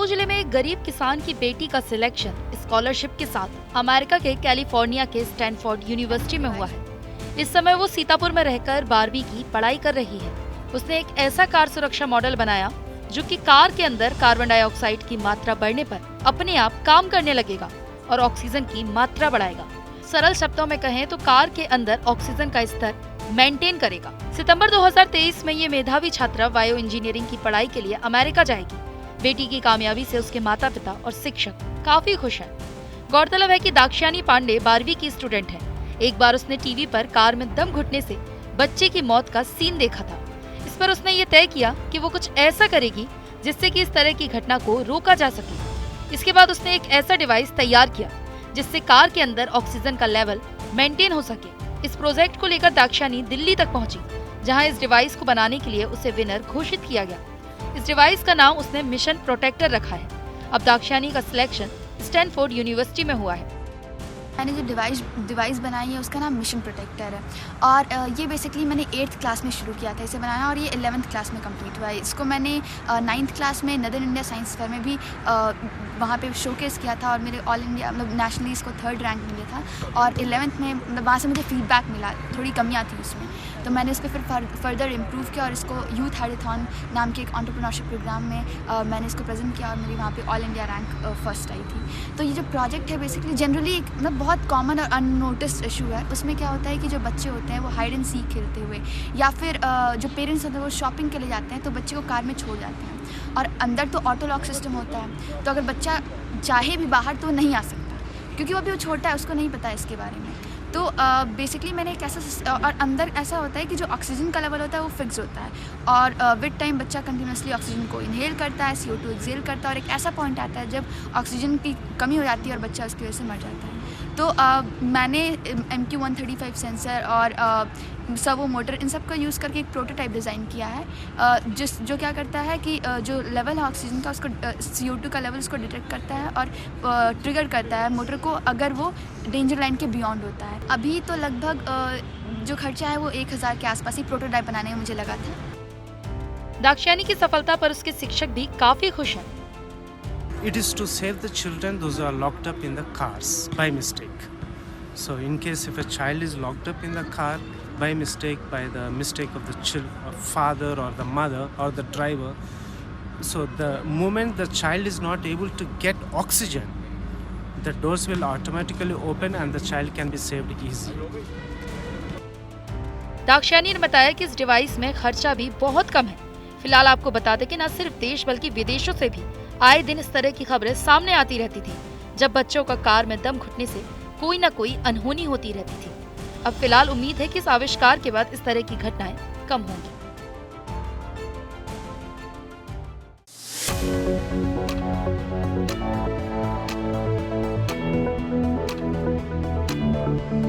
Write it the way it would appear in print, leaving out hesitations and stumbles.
मऊ जिले में एक गरीब किसान की बेटी का सिलेक्शन स्कॉलरशिप के साथ अमेरिका के कैलिफोर्निया के स्टैनफोर्ड यूनिवर्सिटी में हुआ है। इस समय वो सीतापुर में रहकर 12वीं की पढ़ाई कर रही है। उसने एक ऐसा कार सुरक्षा मॉडल बनाया जो कि कार के अंदर कार्बन डाइऑक्साइड की मात्रा बढ़ने पर अपने आप काम करने लगेगा और ऑक्सीजन की मात्रा बढ़ाएगा। सरल शब्दों में कहें तो कार के अंदर ऑक्सीजन का स्तर मेंटेन करेगा। सितंबर 2023 में ये मेधावी छात्रा बायो इंजीनियरिंग की पढ़ाई के लिए अमेरिका जाएगी। बेटी की कामयाबी से उसके माता पिता और शिक्षक काफी खुश हैं। गौरतलब है कि दाक्षायणी पांडे 12वीं की स्टूडेंट है। एक बार उसने टीवी पर कार में दम घुटने से बच्चे की मौत का सीन देखा था। इस पर उसने ये तय किया कि वो कुछ ऐसा करेगी जिससे कि इस तरह की घटना को रोका जा सके। इसके बाद उसने एक ऐसा डिवाइस तैयार किया जिससे कार के अंदर ऑक्सीजन का लेवल मेंटेन हो सके। इस प्रोजेक्ट को लेकर दाक्षायणी दिल्ली तक पहुंची, जहां इस डिवाइस को बनाने के लिए उसे विनर घोषित किया गया। इस डिवाइस का नाम उसने मिशन प्रोटेक्टर रखा है। अब दाक्षायणी का सिलेक्शन स्टैनफोर्ड यूनिवर्सिटी में हुआ है। मैंने जो डिवाइस बनाई है उसका नाम मिशन प्रोटेक्टर है और ये बेसिकली मैंने 8th क्लास में शुरू किया था इसे बनाना और ये 11th क्लास में कंप्लीट हुआ है। इसको मैंने 9th क्लास में नदर इंडिया साइंस फेयर में भी वहाँ पे शोकेस किया था और मेरे ऑल इंडिया मतलब नेशनली इसको 3rd रैंक मिला था और 11th में मतलब वहाँ से मुझे फीडबैक मिला, थोड़ी कमियाँ थी उसमें, तो मैंने इस पर फिर फर्दर इम्प्रूव किया और इसको यूथ हैकाथॉन नाम के एक एंटरप्रेन्योरशिप प्रोग्राम में मैंने इसको प्रेजेंट किया और मेरी वहाँ पे ऑल इंडिया रैंक फर्स्ट आई थी। तो ये जो प्रोजेक्ट है बेसिकली जनरली एक मतलब बहुत कॉमन और अननोटिस्ड इशू है। उसमें क्या होता है कि जो बच्चे होते हैं वो हाइड एंड सीक खेलते हुए या फिर जो पेरेंट्स होते हैं वो शॉपिंग के लिए जाते हैं तो बच्चे को कार में छोड़ जाते हैं और अंदर तो ऑटो लॉक सिस्टम होता है, तो अगर बच्चा चाहे भी बाहर तो नहीं आ सकता क्योंकि वो अभी वो छोटा है, उसको नहीं पता है इसके बारे में। तो बेसिकली मैंने एक ऐसा और अंदर ऐसा होता है कि जो ऑक्सीजन का लेवल होता है वो फिक्स होता है और विद टाइम बच्चा कंटिन्यूसली ऑक्सीजन को इनहेल करता है, CO2 एक्सेल करता है और एक ऐसा पॉइंट आता है जब ऑक्सीजन की कमी हो जाती है और बच्चा उसकी वजह से मर जाता है। तो मैंने MQ-135 सेंसर और सर्वो मोटर इन सब का यूज़ करके एक प्रोटोटाइप डिज़ाइन किया है जो क्या करता है कि जो लेवल है ऑक्सीजन का उसको CO2 का लेवल उसको डिटेक्ट करता है और ट्रिगर करता है मोटर को अगर वो डेंजर लाइन के बियॉन्ड होता है। अभी तो लगभग जो खर्चा है वो 1000 के आसपास ही प्रोटोटाइप बनाने में मुझे लगा था। दाक्षायणी की सफलता पर उसके शिक्षक भी काफी खुश हैं। It is to save the children those who are locked up in the cars by mistake. So in case if a child is locked up in the car by mistake of the father or the mother or the driver, so the moment the child is not able to get oxygen, the doors will automatically open and the child can be saved easily. Dakshayani ने बताया कि इस device में खर्चा भी बहुत कम है। फिलहाल आपको बता दें कि न सिर्फ देश बल्कि विदेशों से भी आए दिन इस तरह की खबरें सामने आती रहती थी, जब बच्चों का कार में दम घुटने से कोई न कोई अनहोनी होती रहती थी। अब फिलहाल उम्मीद है कि इस आविष्कार के बाद इस तरह की घटनाएं कम होंगी।